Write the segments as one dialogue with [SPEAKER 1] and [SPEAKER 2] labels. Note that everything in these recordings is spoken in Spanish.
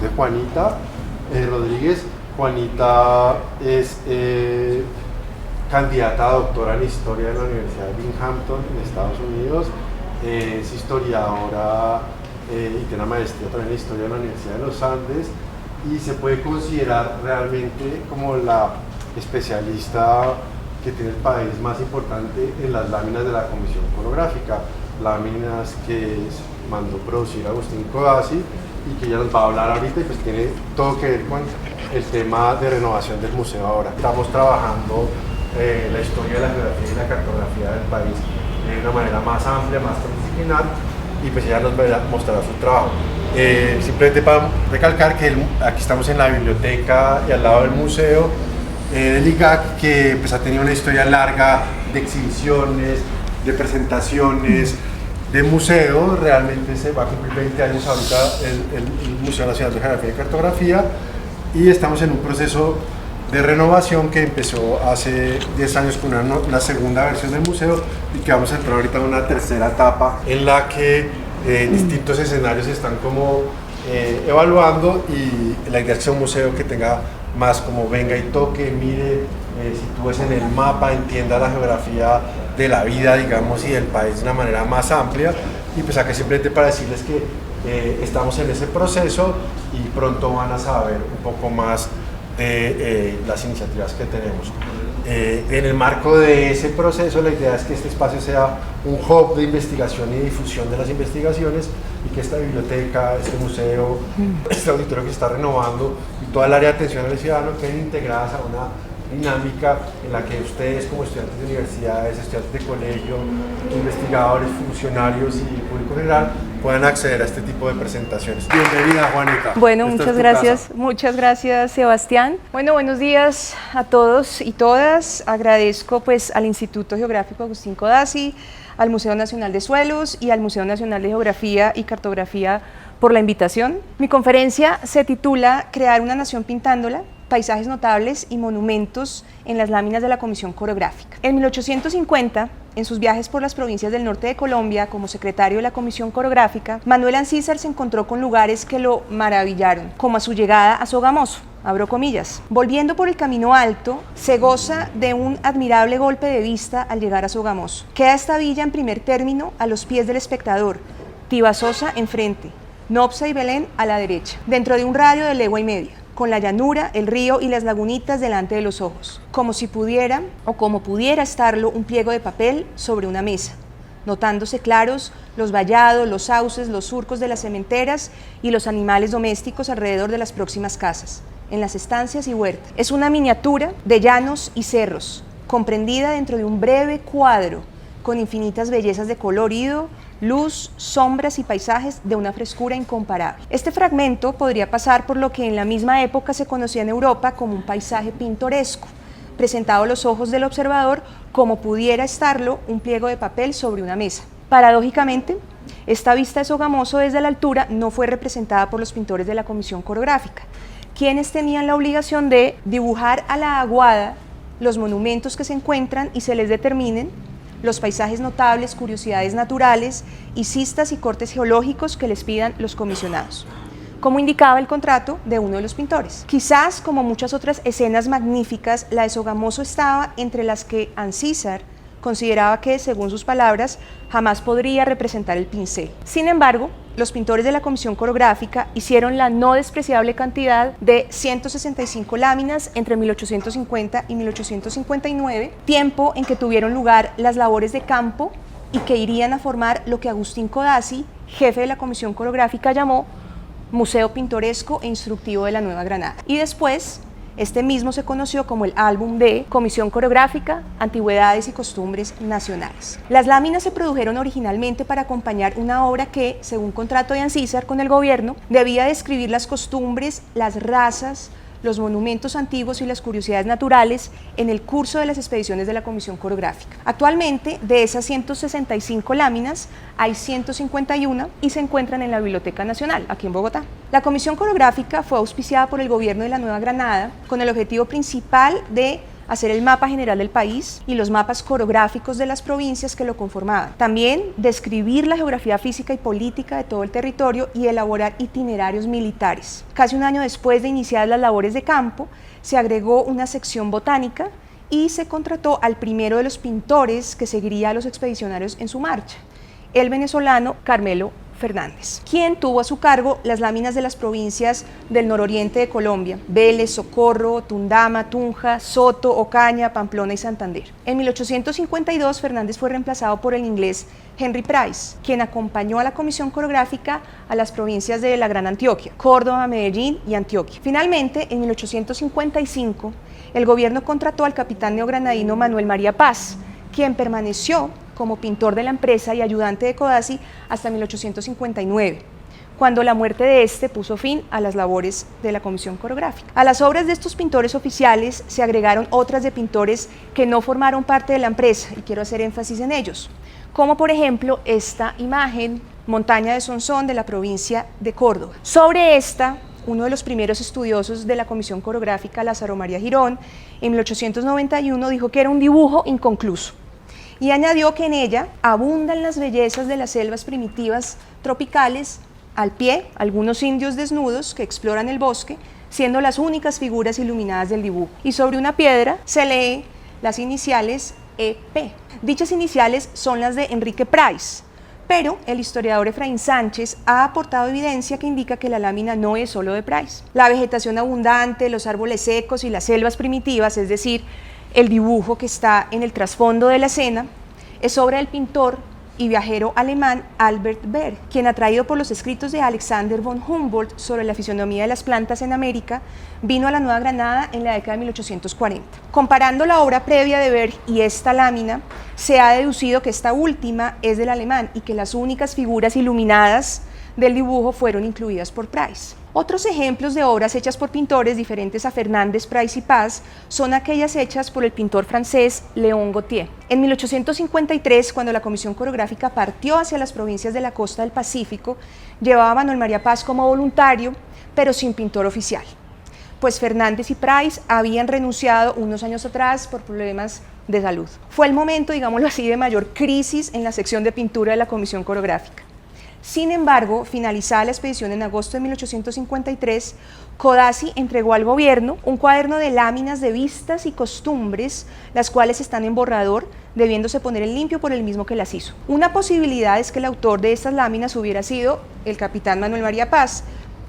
[SPEAKER 1] de Juanita Rodríguez. Juanita es candidata a doctora en Historia de la Universidad de Binghamton en Estados Unidos. Es historiadora y tiene una maestría también en Historia de la Universidad de los Andes y se puede considerar realmente como la especialista que tiene el país más importante en las láminas de la Comisión Coreográfica, láminas que mandó producir Agustín Codazzi y que ella nos va a hablar ahorita y pues tiene todo que ver con el tema de renovación del museo ahora. Estamos trabajando la historia de la geografía y la cartografía del país de una manera más amplia, más transdisciplinar, y pues ella nos mostrará su trabajo. Simplemente para recalcar que aquí estamos en la biblioteca y al lado del museo del IGAC, que pues ha tenido una historia larga de exhibiciones, de presentaciones, de museo. Realmente se va a cumplir 20 años ahorita el Museo Nacional de Geografía y Cartografía, y estamos en un proceso de renovación que empezó hace 10 años con una segunda versión del museo y que vamos a entrar ahorita en una tercera etapa en la que distintos escenarios se están como evaluando, y la idea es que sea un museo que tenga más como venga y toque, mire, sitúese en el mapa, entienda la geografía de la vida, digamos, y del país de una manera más amplia. Y pues acá simplemente para decirles que estamos en ese proceso y pronto van a saber un poco más de las iniciativas que tenemos. En el marco de ese proceso, la idea es que este espacio sea un hub de investigación y difusión de las investigaciones, y que esta biblioteca, este museo, este auditorio que se está renovando y toda el área de atención al ciudadano queden integradas a una dinámica en la que ustedes, como estudiantes de universidades, estudiantes de colegio, investigadores, funcionarios y público general, puedan acceder a este tipo de presentaciones. Bienvenida, Juanita.
[SPEAKER 2] Bueno, muchas gracias, Sebastián. Bueno, buenos días a todos y todas. Agradezco pues al Instituto Geográfico Agustín Codazzi, al Museo Nacional de Suelos y al Museo Nacional de Geografía y Cartografía por la invitación. Mi conferencia se titula Crear una nación pintándola, paisajes notables y monumentos en las láminas de la Comisión Coreográfica. En 1850, en sus viajes por las provincias del norte de Colombia como secretario de la Comisión Coreográfica, Manuel Ancísar se encontró con lugares que lo maravillaron, como a su llegada a Sogamoso, abro comillas. Volviendo por el Camino Alto, se goza de un admirable golpe de vista al llegar a Sogamoso. Queda esta villa en primer término a los pies del espectador, Tibasosa enfrente, Nopsa y Belén a la derecha, dentro de un radio de legua y media, con la llanura, el río y las lagunitas delante de los ojos, como si pudiera o como pudiera estarlo un pliego de papel sobre una mesa, notándose claros los vallados, los sauces, los surcos de las sementeras y los animales domésticos alrededor de las próximas casas, en las estancias y huertas. Es una miniatura de llanos y cerros, comprendida dentro de un breve cuadro con infinitas bellezas de colorido, luz, sombras y paisajes de una frescura incomparable. Este fragmento podría pasar por lo que en la misma época se conocía en Europa como un paisaje pintoresco, presentado a los ojos del observador como pudiera estarlo un pliego de papel sobre una mesa. Paradójicamente, esta vista de Sogamoso desde la altura no fue representada por los pintores de la Comisión Coreográfica, quienes tenían la obligación de dibujar a la aguada los monumentos que se encuentran y se les determinen los paisajes notables, curiosidades naturales y cistas y cortes geológicos que les pidan los comisionados, como indicaba el contrato de uno de los pintores. Quizás, como muchas otras escenas magníficas, la de Sogamoso estaba entre las que Ancísar consideraba que, según sus palabras, jamás podría representar el pincel. Sin embargo, los pintores de la Comisión Coreográfica hicieron la no despreciable cantidad de 165 láminas entre 1850 y 1859, tiempo en que tuvieron lugar las labores de campo y que irían a formar lo que Agustín Codazzi, jefe de la Comisión Coreográfica, llamó Museo Pintoresco e Instructivo de la Nueva Granada. Y después, este mismo se conoció como el álbum de Comisión Coreográfica, Antigüedades y Costumbres Nacionales. Las láminas se produjeron originalmente para acompañar una obra que, según contrato de Ancísar con el gobierno, debía describir las costumbres, las razas, los monumentos antiguos y las curiosidades naturales en el curso de las expediciones de la Comisión Coreográfica. Actualmente, de esas 165 láminas, hay 151 y se encuentran en la Biblioteca Nacional, aquí en Bogotá. La Comisión Coreográfica fue auspiciada por el gobierno de la Nueva Granada con el objetivo principal de hacer el mapa general del país y los mapas coreográficos de las provincias que lo conformaban. También describir la geografía física y política de todo el territorio y elaborar itinerarios militares. Casi un año después de iniciar las labores de campo, se agregó una sección botánica y se contrató al primero de los pintores que seguiría a los expedicionarios en su marcha, el venezolano Carmelo Fernández, quien tuvo a su cargo las láminas de las provincias del nororiente de Colombia: Vélez, Socorro, Tundama, Tunja, Soto, Ocaña, Pamplona y Santander. En 1852 Fernández fue reemplazado por el inglés Henry Price, quien acompañó a la comisión coreográfica a las provincias de la Gran Antioquia, Córdoba, Medellín y Antioquia. Finalmente, en 1855, el gobierno contrató al capitán neogranadino Manuel María Paz, quien permaneció como pintor de la empresa y ayudante de Codazzi hasta 1859, cuando la muerte de este puso fin a las labores de la comisión coreográfica. A las obras de estos pintores oficiales se agregaron otras de pintores que no formaron parte de la empresa, y quiero hacer énfasis en ellos, como por ejemplo esta imagen, Montaña de Sonsón, de la provincia de Córdoba. Sobre esta, uno de los primeros estudiosos de la comisión coreográfica, Lázaro María Girón, en 1891 dijo que era un dibujo inconcluso, y añadió que en ella abundan las bellezas de las selvas primitivas tropicales, al pie algunos indios desnudos que exploran el bosque, siendo las únicas figuras iluminadas del dibujo, y sobre una piedra se lee las iniciales EP. Dichas iniciales son las de Enrique Price, pero el historiador Efraín Sánchez ha aportado evidencia que indica que la lámina no es solo de Price. La vegetación abundante, los árboles secos y las selvas primitivas, es decir, el dibujo que está en el trasfondo de la escena, es obra del pintor y viajero alemán Albert Berg, quien, atraído por los escritos de Alexander von Humboldt sobre la fisonomía de las plantas en América, vino a la Nueva Granada en la década de 1840. Comparando la obra previa de Berg y esta lámina, se ha deducido que esta última es del alemán y que las únicas figuras iluminadas del dibujo fueron incluidas por Price. Otros ejemplos de obras hechas por pintores diferentes a Fernández, Price y Paz son aquellas hechas por el pintor francés Léon Gautier. En 1853, cuando la comisión coreográfica partió hacia las provincias de la costa del Pacífico, llevaba a Manuel María Paz como voluntario, pero sin pintor oficial, pues Fernández y Price habían renunciado unos años atrás por problemas de salud. Fue el momento, digámoslo así, de mayor crisis en la sección de pintura de la comisión coreográfica. Sin embargo, finalizada la expedición en agosto de 1853, Codazzi entregó al gobierno un cuaderno de láminas de vistas y costumbres, las cuales están en borrador, debiéndose poner en limpio por el mismo que las hizo. Una posibilidad es que el autor de estas láminas hubiera sido el capitán Manuel María Paz,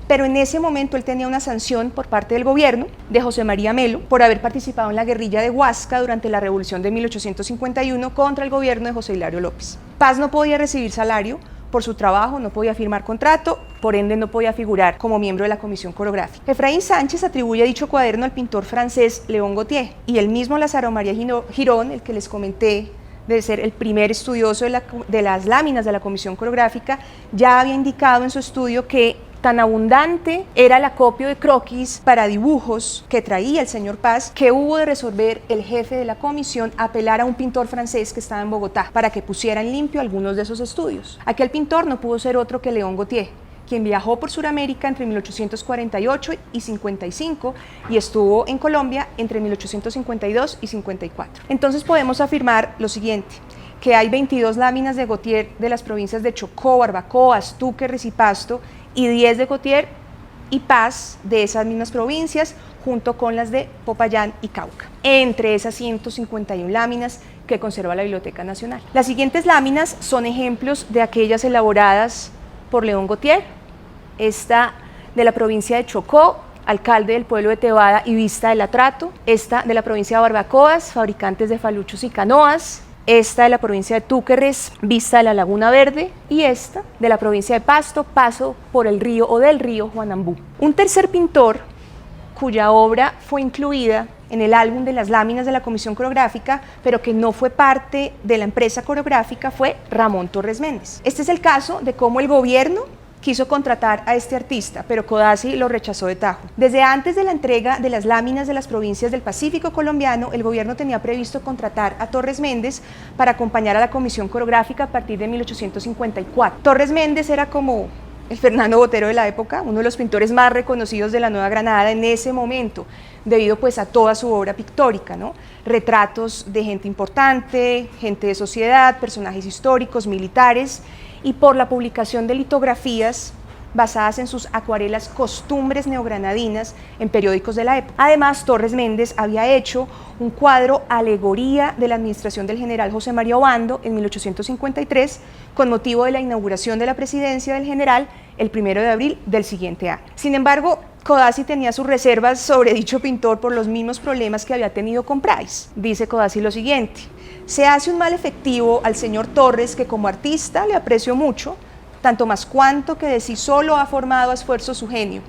[SPEAKER 2] pero en ese momento él tenía una sanción por parte del gobierno de José María Melo por haber participado en la guerrilla de Huasca durante la revolución de 1851 contra el gobierno de José Hilario López. Paz no podía recibir salario por su trabajo, no podía firmar contrato, por ende no podía figurar como miembro de la comisión coreográfica. Efraín Sánchez atribuye dicho cuaderno al pintor francés Léon Gautier, y el mismo Lázaro María Girón, el que les comenté de ser el primer estudioso de las láminas de la comisión coreográfica, ya había indicado en su estudio que tan abundante era el acopio de croquis para dibujos que traía el señor Paz, que hubo de resolver el jefe de la comisión apelar a un pintor francés que estaba en Bogotá para que pusiera en limpio algunos de esos estudios. Aquel pintor no pudo ser otro que Léon Gautier, quien viajó por Sudamérica entre 1848 y 55 y estuvo en Colombia entre 1852 y 54. Entonces podemos afirmar lo siguiente, que hay 22 láminas de Gautier de las provincias de Chocó, Barbacoas, Túquerres y Pasto, y 10 de Gautier y Paz de esas mismas provincias, junto con las de Popayán y Cauca, entre esas 151 láminas que conserva la Biblioteca Nacional. Las siguientes láminas son ejemplos de aquellas elaboradas por Léon Gautier. Esta de la provincia de Chocó, alcalde del pueblo de Tebada y Vista del Atrato. Esta de la provincia de Barbacoas, fabricantes de faluchos y canoas. Esta de la provincia de Túquerres, Vista de la Laguna Verde, y esta de la provincia de Pasto, Paso por el río o del río Juanambú. Un tercer pintor cuya obra fue incluida en el álbum de las láminas de la comisión coreográfica, pero que no fue parte de la empresa coreográfica, fue Ramón Torres Méndez. Este es el caso de cómo el gobierno quiso contratar a este artista, pero Codazzi lo rechazó de tajo. Desde antes de la entrega de las láminas de las provincias del Pacífico colombiano, el gobierno tenía previsto contratar a Torres Méndez para acompañar a la comisión coreográfica a partir de 1854. Torres Méndez era como el Fernando Botero de la época, uno de los pintores más reconocidos de la Nueva Granada en ese momento, debido pues a toda su obra pictórica, ¿no? Retratos de gente importante, gente de sociedad, personajes históricos, militares, y por la publicación de litografías basadas en sus acuarelas Costumbres neogranadinas en periódicos de la época. Además, Torres Méndez había hecho un cuadro alegoría de la administración del general José María Obando en 1853 con motivo de la inauguración de la presidencia del general el 1 de abril del siguiente año. Sin embargo, Codazzi tenía sus reservas sobre dicho pintor por los mismos problemas que había tenido con Price. Dice Codazzi lo siguiente: se hace un mal efectivo al señor Torres, que como artista le aprecio mucho, tanto más cuanto que de sí solo ha formado a esfuerzo su genio.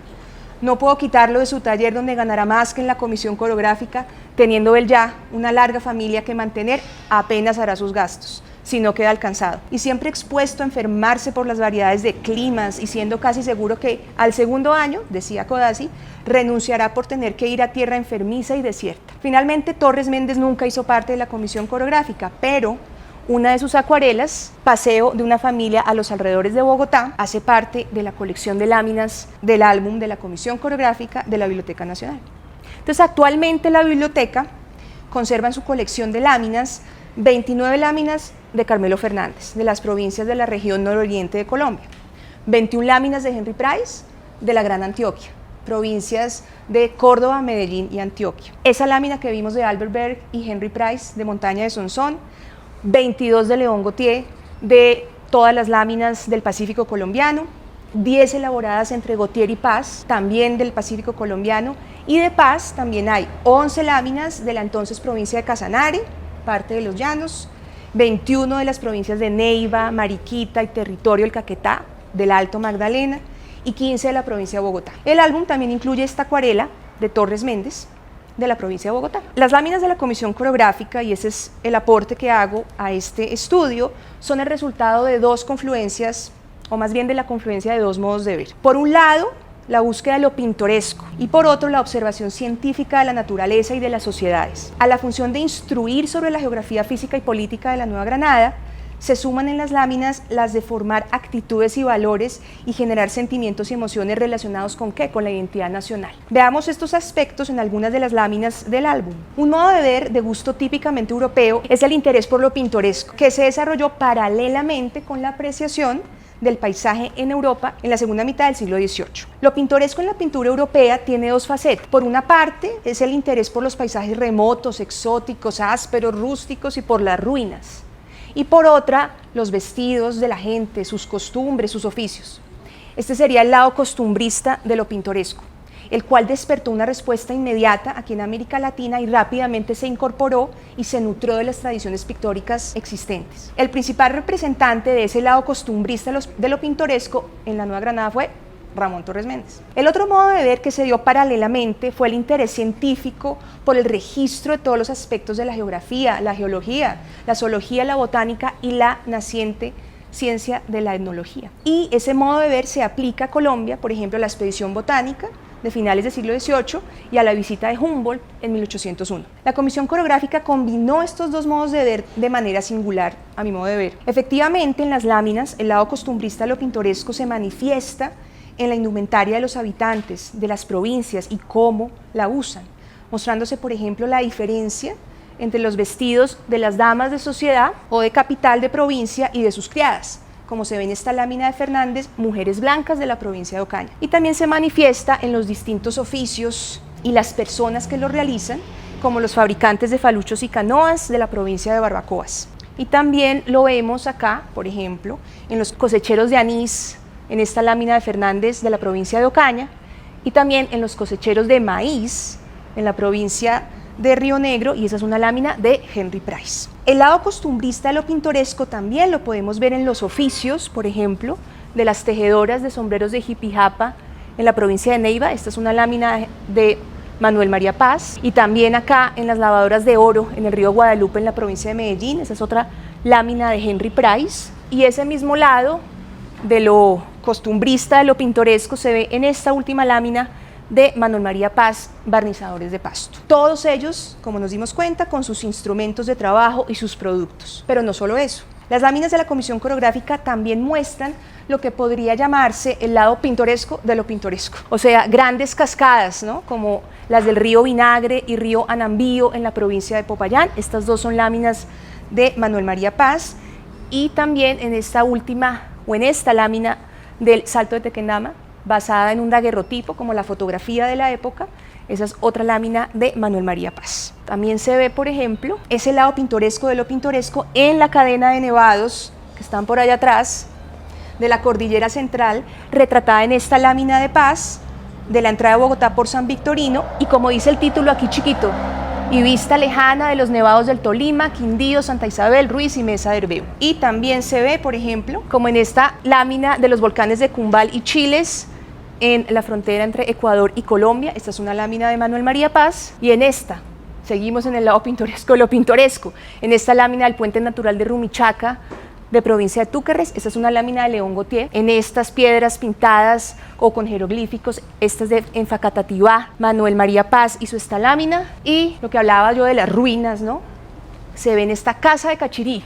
[SPEAKER 2] No puedo quitarlo de su taller, donde ganará más que en la comisión coreográfica, teniendo él ya una larga familia que mantener, apenas hará sus gastos, si no queda alcanzado. Y siempre expuesto a enfermarse por las variedades de climas, y siendo casi seguro que al segundo año, decía Codazzi, renunciará por tener que ir a tierra enfermiza y desierta. Finalmente, Torres Méndez nunca hizo parte de la comisión coreográfica, pero una de sus acuarelas, Paseo de una familia a los alrededores de Bogotá, hace parte de la colección de láminas del álbum de la Comisión Coreográfica de la Biblioteca Nacional. Entonces, actualmente la biblioteca conserva en su colección de láminas 29 láminas de Carmelo Fernández, de las provincias de la región nororiente de Colombia, 21 láminas de Henry Price, de la Gran Antioquia, provincias de Córdoba, Medellín y Antioquia. Esa lámina que vimos de Albert Berg y Henry Price, de Montaña de Sonsón, 22 de León Gautier, de todas las láminas del Pacífico colombiano, 10 elaboradas entre Gautier y Paz, también del Pacífico colombiano, y de Paz también hay 11 láminas de la entonces provincia de Casanare, parte de los llanos, 21 de las provincias de Neiva, Mariquita y territorio del Caquetá, del Alto Magdalena, y 15 de la provincia de Bogotá. El álbum también incluye esta acuarela de Torres Méndez, de la provincia de Bogotá. Las láminas de la comisión coreográfica, y ese es el aporte que hago a este estudio, son el resultado de dos confluencias, o más bien de la confluencia de dos modos de ver. Por un lado, la búsqueda de lo pintoresco, y por otro, la observación científica de la naturaleza y de las sociedades. A la función de instruir sobre la geografía física y política de la Nueva Granada, se suman en las láminas las de formar actitudes y valores y generar sentimientos y emociones relacionados ¿con qué? Con la identidad nacional. Veamos estos aspectos en algunas de las láminas del álbum. Un modo de ver de gusto típicamente europeo es el interés por lo pintoresco, que se desarrolló paralelamente con la apreciación del paisaje en Europa en la segunda mitad del siglo XVIII. Lo pintoresco en la pintura europea tiene dos facetas. Por una parte, es el interés por los paisajes remotos, exóticos, ásperos, rústicos y por las ruinas. Y por otra, los vestidos de la gente, sus costumbres, sus oficios. Este sería el lado costumbrista de lo pintoresco, el cual despertó una respuesta inmediata aquí en América Latina y rápidamente se incorporó y se nutrió de las tradiciones pictóricas existentes. El principal representante de ese lado costumbrista de lo pintoresco en la Nueva Granada fue Ramón Torres Méndez. El otro modo de ver que se dio paralelamente fue el interés científico por el registro de todos los aspectos de la geografía, la geología, la zoología, la botánica y la naciente ciencia de la etnología. Y ese modo de ver se aplica a Colombia, por ejemplo, a la expedición botánica de finales del siglo XVIII y a la visita de Humboldt en 1801. La comisión coreográfica combinó estos dos modos de ver de manera singular, a mi modo de ver. Efectivamente, en las láminas, el lado costumbrista de lo pintoresco se manifiesta en la indumentaria de los habitantes de las provincias y cómo la usan, mostrándose, por ejemplo, la diferencia entre los vestidos de las damas de sociedad o de capital de provincia y de sus criadas, como se ve en esta lámina de Fernández, mujeres blancas de la provincia de Ocaña. Y también se manifiesta en los distintos oficios y las personas que los realizan, como los fabricantes de faluchos y canoas de la provincia de Barbacoas. Y también lo vemos acá, por ejemplo, en los cosecheros de anís, en esta lámina de Fernández de la provincia de Ocaña, y también en los cosecheros de maíz en la provincia de Río Negro, y esa es una lámina de Henry Price. El lado costumbrista de lo pintoresco también lo podemos ver en los oficios, por ejemplo, de las tejedoras de sombreros de Jipijapa en la provincia de Neiva. Esta es una lámina de Manuel María Paz, y también acá en las lavadoras de oro en el río Guadalupe en la provincia de Medellín. Esa es otra lámina de Henry Price, y ese mismo lado de lo costumbrista, de lo pintoresco, se ve en esta última lámina de Manuel María Paz, barnizadores de Pasto. Todos ellos, como nos dimos cuenta, con sus instrumentos de trabajo y sus productos. Pero no solo eso. Las láminas de la Comisión Coreográfica también muestran lo que podría llamarse el lado pintoresco de lo pintoresco, o sea, grandes cascadas, ¿no? Como las del río Vinagre y río Anambío en la provincia de Popayán. Estas dos son láminas de Manuel María Paz, y también en esta última, o en esta lámina del Salto de Tequendama, basada en un daguerrotipo como la fotografía de la época. Esa es otra lámina de Manuel María Paz. También se ve, por ejemplo, ese lado pintoresco de lo pintoresco en la cadena de nevados que están por allá atrás, de la Cordillera Central, retratada en esta lámina de Paz, de la entrada de Bogotá por San Victorino, y como dice el título aquí chiquito, y vista lejana de los nevados del Tolima, Quindío, Santa Isabel, Ruiz y Mesa de Herbeo. Y también se ve, por ejemplo, como en esta lámina de los volcanes de Cumbal y Chiles, en la frontera entre Ecuador y Colombia. Esta es una lámina de Manuel María Paz, y en esta, seguimos en el lado pintoresco de lo pintoresco, en esta lámina del Puente Natural de Rumichaca, de provincia de Túquerres. Esta es una lámina de León Gautier, en estas piedras pintadas o con jeroglíficos. Esta es de Facatativá, Manuel María Paz hizo esta lámina. Y lo que hablaba yo de las ruinas, ¿no? Se ve en esta casa de Cachirí,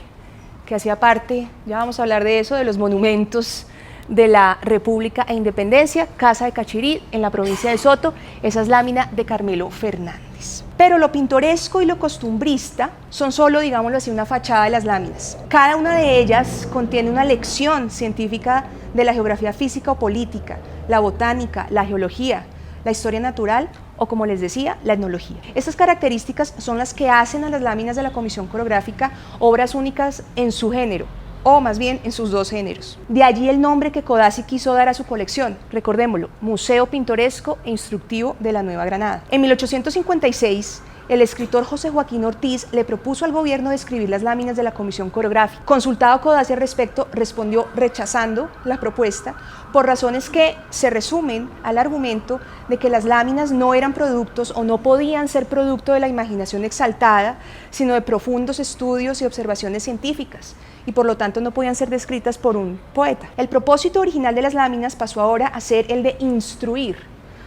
[SPEAKER 2] que hacía parte, ya vamos a hablar de eso, de los monumentos de la República e Independencia, Casa de Cachirí, en la provincia de Soto. Esa es lámina de Carmelo Fernández. Pero lo pintoresco y lo costumbrista son solo, digámoslo así, una fachada de las láminas. Cada una de ellas contiene una lección científica de la geografía física o política, la botánica, la geología, la historia natural o, como les decía, la etnología. Estas características son las que hacen a las láminas de la Comisión Coreográfica obras únicas en su género, o más bien en sus dos géneros. De allí el nombre que Codazzi quiso dar a su colección, recordémoslo, Museo Pintoresco e Instructivo de la Nueva Granada. En 1856, el escritor José Joaquín Ortiz le propuso al gobierno describir las láminas de la Comisión Coreográfica. Consultado Codazzi al respecto, respondió rechazando la propuesta por razones que se resumen al argumento de que las láminas no eran productos o no podían ser producto de la imaginación exaltada, sino de profundos estudios y observaciones científicas, y por lo tanto no podían ser descritas por un poeta. El propósito original de las láminas pasó ahora a ser el de instruir,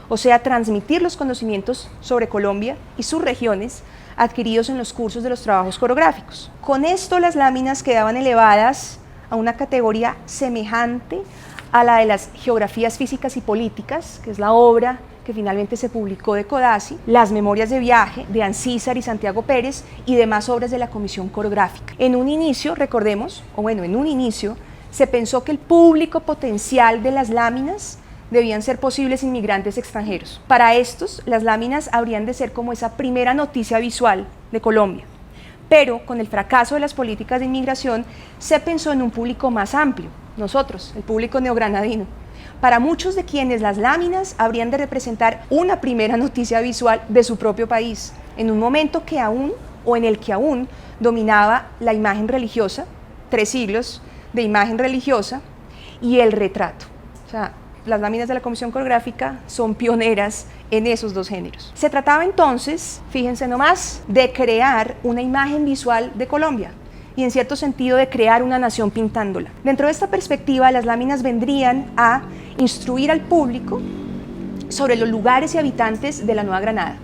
[SPEAKER 2] o sea, transmitir los conocimientos sobre Colombia y sus regiones adquiridos en los cursos de los trabajos coreográficos. Con esto las láminas quedaban elevadas a una categoría semejante a la de las geografías físicas y políticas, que es la obra que finalmente se publicó de Codazzi, las memorias de viaje de Ancísar y Santiago Pérez y demás obras de la Comisión Coreográfica. En un inicio, recordemos, se pensó que el público potencial de las láminas debían ser posibles inmigrantes extranjeros. Para estos, las láminas habrían de ser como esa primera noticia visual de Colombia. Pero con el fracaso de las políticas de inmigración, se pensó en un público más amplio, nosotros, el público neogranadino, para muchos de quienes las láminas habrían de representar una primera noticia visual de su propio país, en un momento que aún, o en el que aún, dominaba la imagen religiosa, 3 siglos de imagen religiosa, y el retrato. O sea, las láminas de la Comisión Coreográfica son pioneras en esos dos géneros. Se trataba entonces, fíjense nomás, de crear una imagen visual de Colombia y en cierto sentido de crear una nación pintándola. Dentro de esta perspectiva, las láminas vendrían a instruir al público sobre los lugares y habitantes de la Nueva Granada,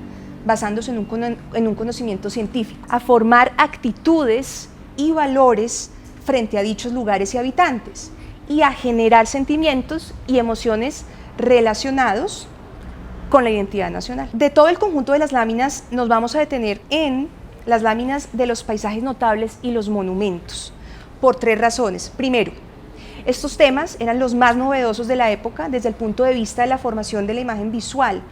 [SPEAKER 2] basándose en un conocimiento científico, a formar actitudes y valores frente a dichos lugares y habitantes, y a generar sentimientos y emociones relacionados con la identidad nacional. De todo el conjunto de las láminas nos vamos a detener en las láminas de los paisajes notables y los monumentos, por 3 razones. Primero, estos temas eran los más novedosos de la época desde el punto de vista de la formación de la imagen visual,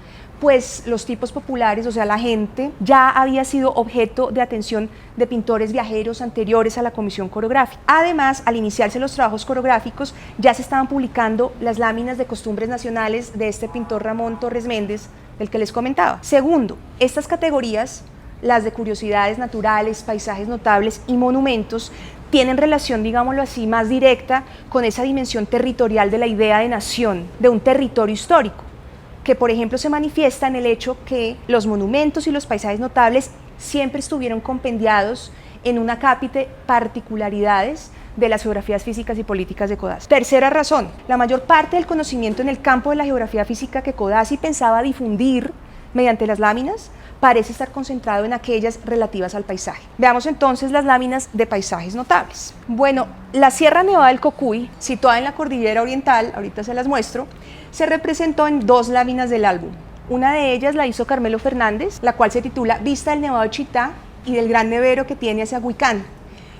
[SPEAKER 2] pues los tipos populares, o sea, la gente, ya había sido objeto de atención de pintores viajeros anteriores a la Comisión Coreográfica. Además, al iniciarse los trabajos coreográficos, ya se estaban publicando las láminas de costumbres nacionales de este pintor Ramón Torres Méndez, del que les comentaba. Segundo, estas categorías, las de curiosidades naturales, paisajes notables y monumentos, tienen relación, digámoslo así, más directa con esa dimensión territorial de la idea de nación, de un territorio histórico, que por ejemplo se manifiesta en el hecho que los monumentos y los paisajes notables siempre estuvieron compendiados en un acápite particularidades de las geografías físicas y políticas de Codazzi. Tercera razón, la mayor parte del conocimiento en el campo de la geografía física que Codazzi pensaba difundir mediante las láminas parece estar concentrado en aquellas relativas al paisaje. Veamos entonces las láminas de paisajes notables. Bueno, la Sierra Nevada del Cocuy, situada en la cordillera oriental, ahorita se las muestro, se representó en 2 láminas del álbum. Una de ellas la hizo Carmelo Fernández, la cual se titula Vista del Nevado de Chitá y del gran nevero que tiene hacia Huicán.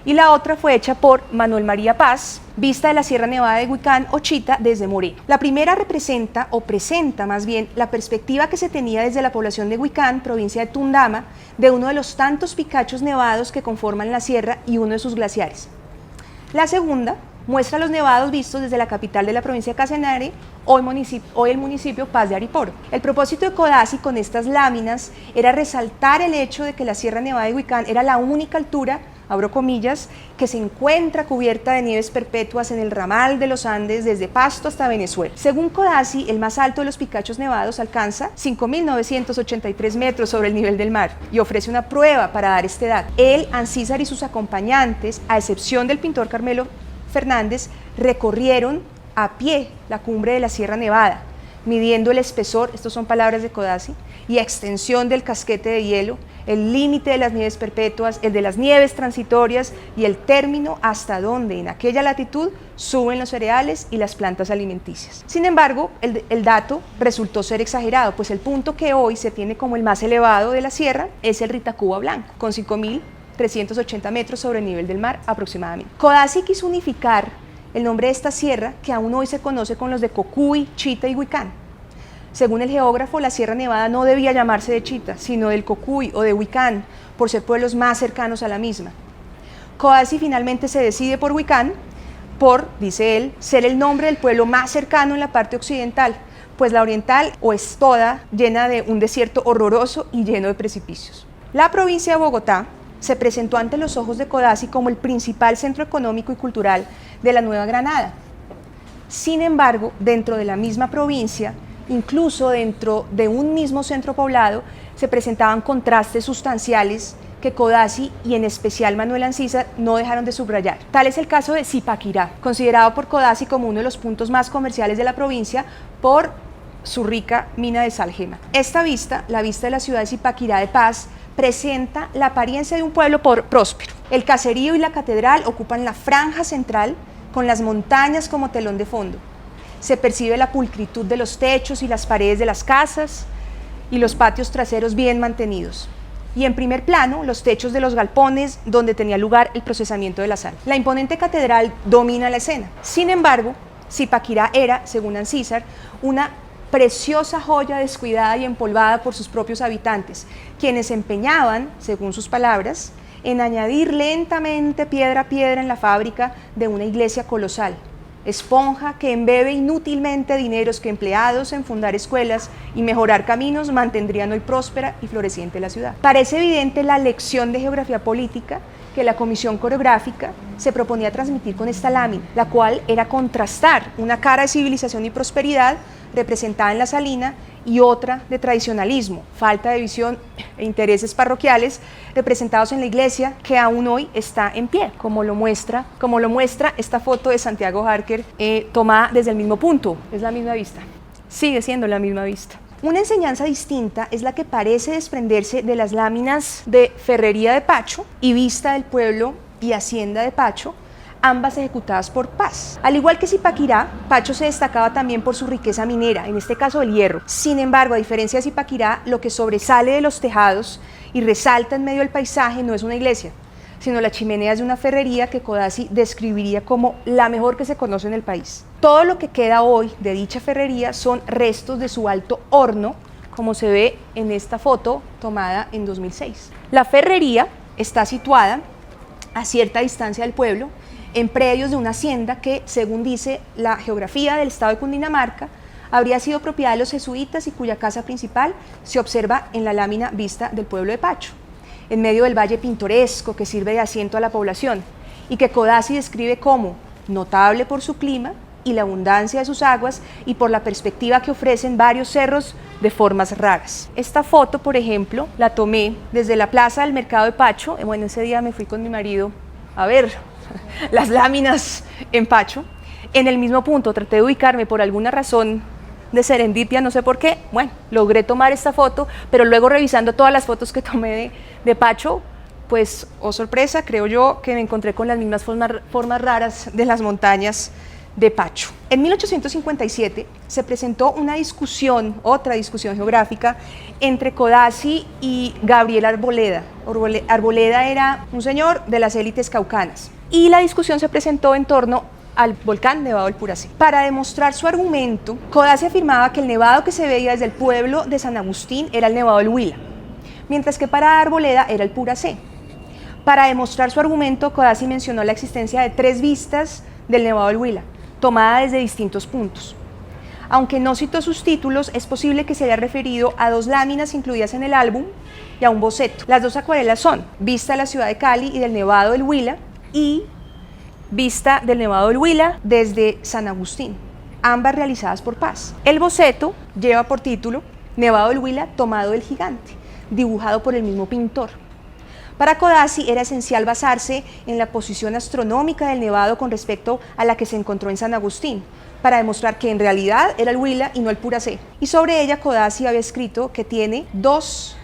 [SPEAKER 2] Y la otra fue hecha por Manuel María Paz, Vista de la Sierra Nevada de Huicán o Chita desde Moreno. La primera representa, o presenta más bien, la perspectiva que se tenía desde la población de Huicán, provincia de Tundama, de uno de los tantos picachos nevados que conforman la sierra y uno de sus glaciares. La segunda muestra los nevados vistos desde la capital de la provincia de Casanare, hoy el municipio Paz de Ariporo. El propósito de Codazzi con estas láminas era resaltar el hecho de que la Sierra Nevada de Huicán era la única altura, abro comillas, que se encuentra cubierta de nieves perpetuas en el ramal de los Andes desde Pasto hasta Venezuela. Según Codazzi, el más alto de los picachos nevados alcanza 5.983 metros sobre el nivel del mar y ofrece una prueba para dar este dato. Él, Ancísar y sus acompañantes, a excepción del pintor Carmelo Fernández, recorrieron a pie la cumbre de la Sierra Nevada, midiendo el espesor, estas son palabras de Codazzi, y extensión del casquete de hielo, el límite de las nieves perpetuas, el de las nieves transitorias y el término hasta donde en aquella latitud suben los cereales y las plantas alimenticias. Sin embargo, el dato resultó ser exagerado, pues el punto que hoy se tiene como el más elevado de la sierra es el Ritacuba Blanco, con 5.380 metros sobre el nivel del mar aproximadamente. Codazzi quiso unificar el nombre de esta sierra que aún hoy se conoce con los de Cocuy, Chita y Huicán. Según el geógrafo, la Sierra Nevada no debía llamarse de Chita, sino del Cocuy o de Huicán, por ser pueblos más cercanos a la misma. Codazzi finalmente se decide por Huicán, por, dice él, ser el nombre del pueblo más cercano en la parte occidental, pues la oriental o es toda llena de un desierto horroroso y lleno de precipicios. La provincia de Bogotá se presentó ante los ojos de Codazzi como el principal centro económico y cultural de la Nueva Granada. Sin embargo, dentro de la misma provincia, incluso dentro de un mismo centro poblado, se presentaban contrastes sustanciales que Codazzi y en especial Manuel Ancísar no dejaron de subrayar. Tal es el caso de Zipaquirá, considerado por Codazzi como uno de los puntos más comerciales de la provincia por su rica mina de sal gema. Esta vista, la vista de la ciudad de Zipaquirá de Paz, presenta la apariencia de un pueblo próspero. El caserío y la catedral ocupan la franja central con las montañas como telón de fondo. Se percibe la pulcritud de los techos y las paredes de las casas y los patios traseros bien mantenidos. Y en primer plano, los techos de los galpones donde tenía lugar el procesamiento de la sal. La imponente catedral domina la escena. Sin embargo, Zipaquirá era, según Ancísar, una preciosa joya descuidada y empolvada por sus propios habitantes, quienes se empeñaban, según sus palabras, en añadir lentamente piedra a piedra en la fábrica de una iglesia colosal, esponja que embebe inútilmente dineros que empleados en fundar escuelas y mejorar caminos mantendrían hoy próspera y floreciente la ciudad. Parece evidente la lección de geografía política que la comisión coreográfica se proponía transmitir con esta lámina, la cual era contrastar una cara de civilización y prosperidad representada en la salina y otra de tradicionalismo, falta de visión e intereses parroquiales representados en la iglesia que aún hoy está en pie, como lo muestra esta foto de Santiago Harker tomada desde el mismo punto, es la misma vista, sigue siendo la misma vista. Una enseñanza distinta es la que parece desprenderse de las láminas de Ferrería de Pacho y Vista del Pueblo y Hacienda de Pacho, ambas ejecutadas por Paz. Al igual que Zipaquirá, Pacho se destacaba también por su riqueza minera, en este caso el hierro. Sin embargo, a diferencia de Zipaquirá, lo que sobresale de los tejados y resalta en medio del paisaje no es una iglesia, sino las chimeneas de una ferrería que Codazzi describiría como la mejor que se conoce en el país. Todo lo que queda hoy de dicha ferrería son restos de su alto horno, como se ve en esta foto tomada en 2006. La ferrería está situada a cierta distancia del pueblo, en predios de una hacienda que, según dice la geografía del estado de Cundinamarca, habría sido propiedad de los jesuitas y cuya casa principal se observa en la lámina Vista del Pueblo de Pacho, en medio del valle pintoresco que sirve de asiento a la población y que Codazzi describe como notable por su clima y la abundancia de sus aguas y por la perspectiva que ofrecen varios cerros de formas raras. Esta foto, por ejemplo, la tomé desde la plaza del mercado de Pacho. Bueno, ese día me fui con mi marido a ver las láminas en Pacho. En el mismo punto traté de ubicarme, por alguna razón de serendipia, no sé por qué, bueno, logré tomar esta foto, pero luego revisando todas las fotos que tomé de Pacho, pues, oh sorpresa, creo yo que me encontré con las mismas formas raras de las montañas de Pacho. En 1857 se presentó una discusión, otra discusión geográfica, entre Codazzi y Gabriel Arboleda. Arboleda era un señor de las élites caucanas, y la discusión se presentó en torno al volcán Nevado del Puracé. Para demostrar su argumento, Codazzi afirmaba que el nevado que se veía desde el pueblo de San Agustín era el Nevado del Huila, mientras que para Arboleda era el Puracé. Para demostrar su argumento, Codazzi mencionó la existencia de 3 vistas del Nevado del Huila, tomada desde distintos puntos. Aunque no citó sus títulos, es posible que se haya referido a 2 láminas incluidas en el álbum y a un boceto. Las 2 acuarelas son Vista de la ciudad de Cali y del Nevado del Huila y Vista del Nevado del Huila desde San Agustín, ambas realizadas por Paz. El boceto lleva por título Nevado del Huila tomado del gigante, dibujado por el mismo pintor. Para Codazzi era esencial basarse en la posición astronómica del nevado con respecto a la que se encontró en San Agustín, para demostrar que en realidad era el Huila y no el Puracé. Y sobre ella Codazzi había escrito que tiene 2,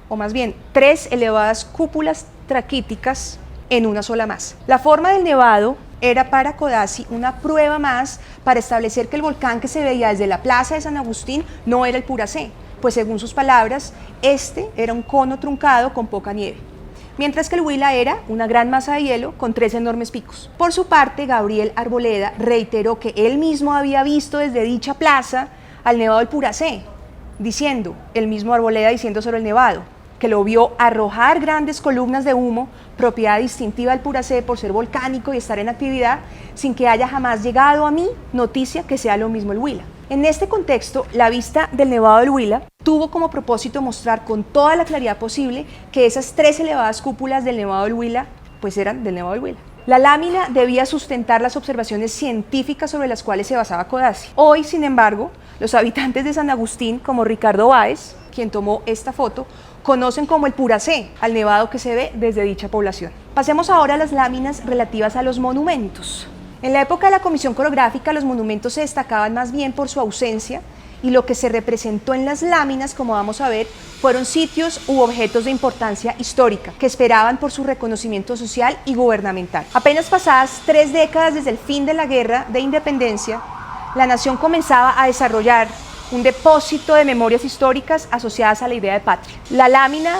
[SPEAKER 2] o más bien 3 elevadas cúpulas traquíticas en una sola masa. La forma del nevado era para Codazzi una prueba más para establecer que el volcán que se veía desde la plaza de San Agustín no era el Puracé, pues según sus palabras, este era un cono truncado con poca nieve, mientras que el Huila era una gran masa de hielo con 3 enormes picos. Por su parte, Gabriel Arboleda reiteró que él mismo había visto desde dicha plaza al Nevado del Puracé, diciendo, el mismo Arboleda diciendo sobre el nevado, que lo vio arrojar grandes columnas de humo, propiedad distintiva del Puracé por ser volcánico y estar en actividad, sin que haya jamás llegado a mí noticia que sea lo mismo el Huila. En este contexto, la vista del Nevado del Huila tuvo como propósito mostrar con toda la claridad posible que esas 3 elevadas cúpulas del Nevado del Huila, pues eran del Nevado del Huila. La lámina debía sustentar las observaciones científicas sobre las cuales se basaba Codazzi. Hoy, sin embargo, los habitantes de San Agustín, como Ricardo Báez, quien tomó esta foto, conocen como el Puracé al nevado que se ve desde dicha población. Pasemos ahora a las láminas relativas a los monumentos. En la época de la Comisión Coreográfica, los monumentos se destacaban más bien por su ausencia, y lo que se representó en las láminas, como vamos a ver, fueron sitios u objetos de importancia histórica que esperaban por su reconocimiento social y gubernamental. Apenas pasadas 3 décadas desde el fin de la Guerra de Independencia, la nación comenzaba a desarrollar un depósito de memorias históricas asociadas a la idea de patria. La lámina,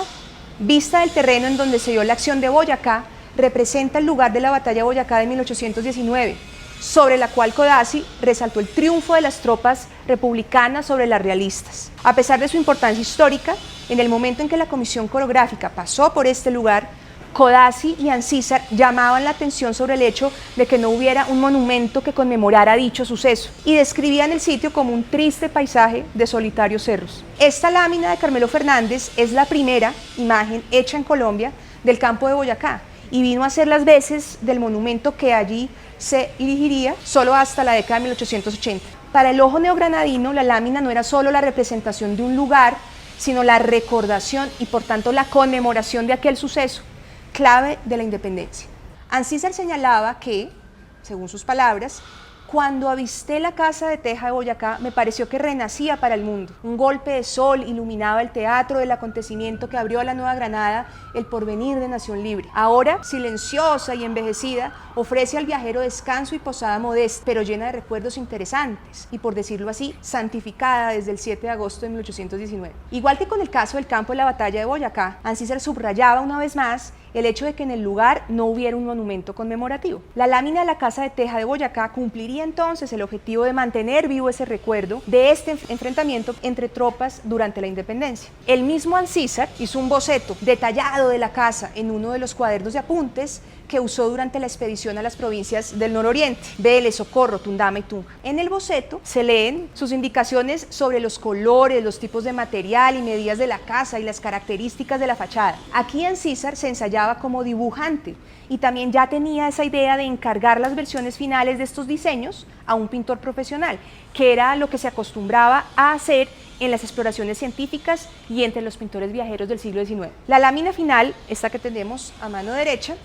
[SPEAKER 2] vista del terreno en donde se dio la acción de Boyacá, representa el lugar de la batalla de Boyacá de 1819, sobre la cual Codazzi resaltó el triunfo de las tropas republicanas sobre las realistas. A pesar de su importancia histórica, en el momento en que la Comisión Coreográfica pasó por este lugar, Codazzi y Ancísar llamaban la atención sobre el hecho de que no hubiera un monumento que conmemorara dicho suceso y describían el sitio como un triste paisaje de solitarios cerros. Esta lámina de Carmelo Fernández es la primera imagen hecha en Colombia del campo de Boyacá y vino a ser las veces del monumento que allí se erigiría solo hasta la década de 1880. Para el ojo neogranadino, la lámina no era solo la representación de un lugar, sino la recordación y por tanto la conmemoración de aquel suceso clave de la independencia. Ancísar señalaba que, según sus palabras, cuando avisté la casa de teja de Boyacá, me pareció que renacía para el mundo. Un golpe de sol iluminaba el teatro del acontecimiento que abrió a la Nueva Granada el porvenir de nación libre. Ahora, silenciosa y envejecida, ofrece al viajero descanso y posada modesta, pero llena de recuerdos interesantes y, por decirlo así, santificada desde el 7 de agosto de 1819. Igual que con el caso del campo de la batalla de Boyacá, Ancísar subrayaba una vez más el hecho de que en el lugar no hubiera un monumento conmemorativo. La lámina de la casa de teja de Boyacá cumpliría entonces el objetivo de mantener vivo ese recuerdo de este enfrentamiento entre tropas durante la independencia. El mismo Ancísar hizo un boceto detallado de la casa en uno de los cuadernos de apuntes que usó durante la expedición a las provincias del nororiente, Vélez, Socorro, Tundama y Tunja. En el boceto se leen sus indicaciones sobre los colores, los tipos de material y medidas de la casa y las características de la fachada. Aquí Ancísar se ensayaba como dibujante y también ya tenía esa idea de encargar las versiones finales de estos diseños a un pintor profesional, que era lo que se acostumbraba a hacer en las exploraciones científicas y entre los pintores viajeros del siglo XIX. La lámina final, esta que tenemos a mano derecha,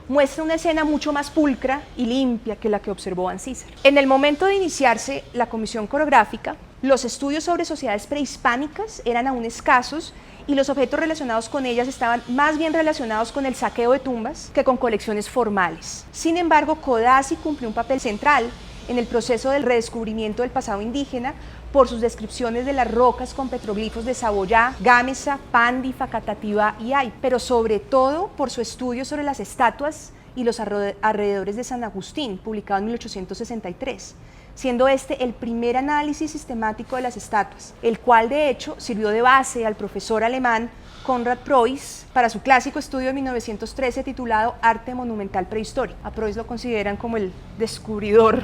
[SPEAKER 2] muestra una escena mucho más pulcra y limpia que la que observó Ancísar. En el momento de iniciarse la Comisión Coreográfica, Los estudios sobre sociedades prehispánicas eran aún escasos y los objetos relacionados con ellas estaban más bien relacionados con el saqueo de tumbas que con colecciones formales. Sin embargo, Codazzi cumplió un papel central en el proceso del redescubrimiento del pasado indígena por sus descripciones de las rocas con petroglifos de Saboyá, Gámeza, Pandi, Facatativá y Ay, pero sobre todo por su estudio sobre las estatuas y los alrededores de San Agustín, publicado en 1863, siendo este el primer análisis sistemático de las estatuas, el cual de hecho sirvió de base al profesor alemán Konrad Preuss para su clásico estudio de 1913 titulado Arte Monumental Prehistórico. A Preuss lo consideran como el descubridor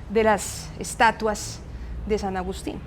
[SPEAKER 2] de las estatuas de San Agustín.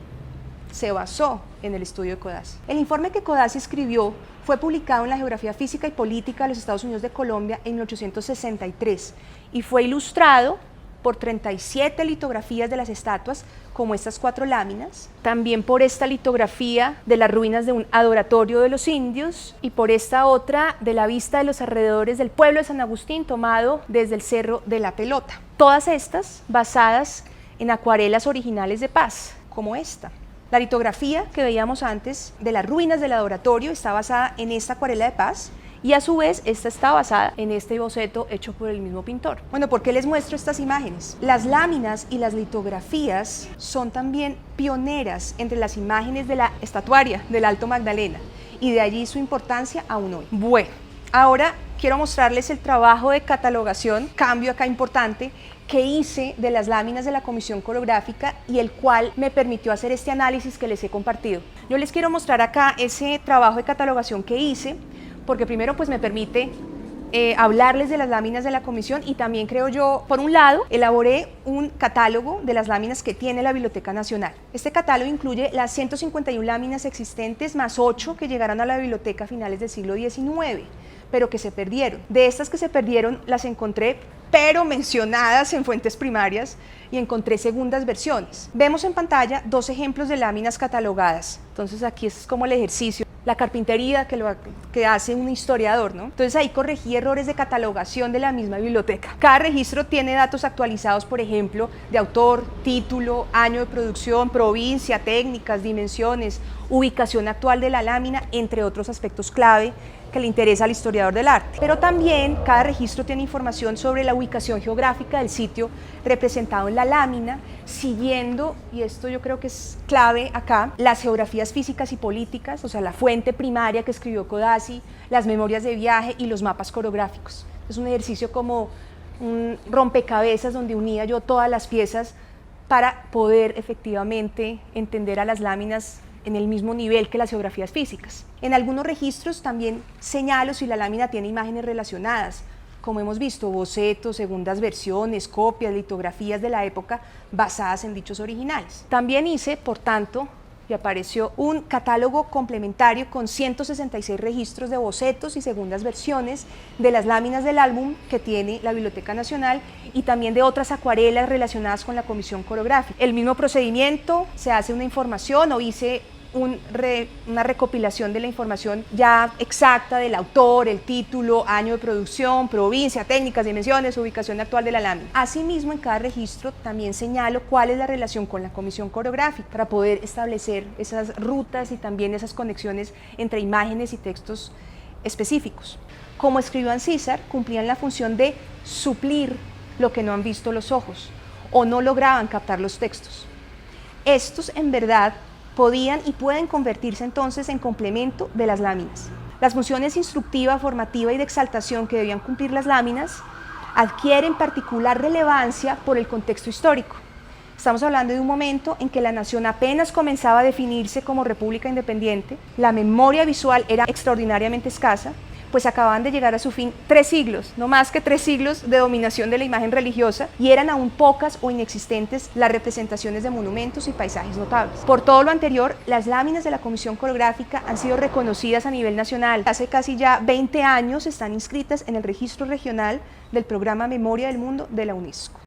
[SPEAKER 2] Se basó en el estudio de Codazzi. El informe que Codazzi escribió fue publicado en la Geografía Física y Política de los Estados Unidos de Colombia en 1863 y fue ilustrado por 37 litografías de las estatuas, como estas 4 láminas, también por esta litografía de las ruinas de un adoratorio de los indios y por esta otra de la vista de los alrededores del pueblo de San Agustín tomado desde el Cerro de la Pelota. Todas estas basadas en acuarelas originales de Paz, como esta. La litografía que veíamos antes de las ruinas del adoratorio está basada en esta acuarela de Paz y a su vez esta está basada en este boceto hecho por el mismo pintor. Bueno, ¿por qué les muestro estas imágenes? Las láminas y las litografías son también pioneras entre las imágenes de la estatuaria del Alto Magdalena y de allí su importancia aún hoy. Bueno, ahora quiero mostrarles el trabajo de catalogación, cambio acá importante, que hice de las láminas de la Comisión Coreográfica y el cual me permitió hacer este análisis que les he compartido. Yo les quiero mostrar acá ese trabajo de catalogación que hice, porque primero pues me permite hablarles de las láminas de la comisión y también creo yo, por un lado, elaboré un catálogo de las láminas que tiene la Biblioteca Nacional. Este catálogo incluye las 151 láminas existentes más 8 que llegaron a la biblioteca a finales del siglo XIX, pero que se perdieron. De estas que se perdieron las encontré pero mencionadas en fuentes primarias y encontré segundas versiones. Vemos en pantalla 2 ejemplos de láminas catalogadas. Entonces aquí es como el ejercicio, la carpintería que hace un historiador, ¿no? Entonces ahí corregí errores de catalogación de la misma biblioteca. Cada registro tiene datos actualizados, por ejemplo, de autor, título, año de producción, provincia, técnicas, dimensiones, ubicación actual de la lámina, entre otros aspectos clave que le interesa al historiador del arte. Pero también cada registro tiene información sobre la ubicación geográfica del sitio representado en la lámina, siguiendo, y esto yo creo que es clave acá, las geografías físicas y políticas, o sea, la fuente primaria que escribió Codazzi, las memorias de viaje y los mapas coreográficos. Es un ejercicio como un rompecabezas donde unía yo todas las piezas para poder efectivamente entender a las láminas en el mismo nivel que las geografías físicas. En algunos registros también señalo si la lámina tiene imágenes relacionadas, como hemos visto, bocetos, segundas versiones, copias, litografías de la época basadas en dichos originales. También hice, por tanto, y apareció un catálogo complementario con 166 registros de bocetos y segundas versiones de las láminas del álbum que tiene la Biblioteca Nacional y también de otras acuarelas relacionadas con la Comisión Coreográfica. El mismo procedimiento, se hace una información o hice una recopilación de la información ya exacta del autor, el título, año de producción, provincia, técnicas, dimensiones, ubicación actual de la lámina. Asimismo, en cada registro también señalo cuál es la relación con la Comisión Coreográfica para poder establecer esas rutas y también esas conexiones entre imágenes y textos específicos. Como escribió Ancísar, cumplían la función de suplir lo que no han visto los ojos o no lograban captar los textos. Estos, en verdad, podían y pueden convertirse entonces en complemento de las láminas. Las funciones instructiva, formativa y de exaltación que debían cumplir las láminas adquieren particular relevancia por el contexto histórico. Estamos hablando de un momento en que la nación apenas comenzaba a definirse como república independiente, la memoria visual era extraordinariamente escasa, pues acababan de llegar a su fin 3 siglos, no más que 3 siglos de dominación de la imagen religiosa, y eran aún pocas o inexistentes las representaciones de monumentos y paisajes notables. Por todo lo anterior, las láminas de la Comisión Coreográfica han sido reconocidas a nivel nacional. Hace casi ya 20 años están inscritas en el registro regional del programa Memoria del Mundo de la UNESCO.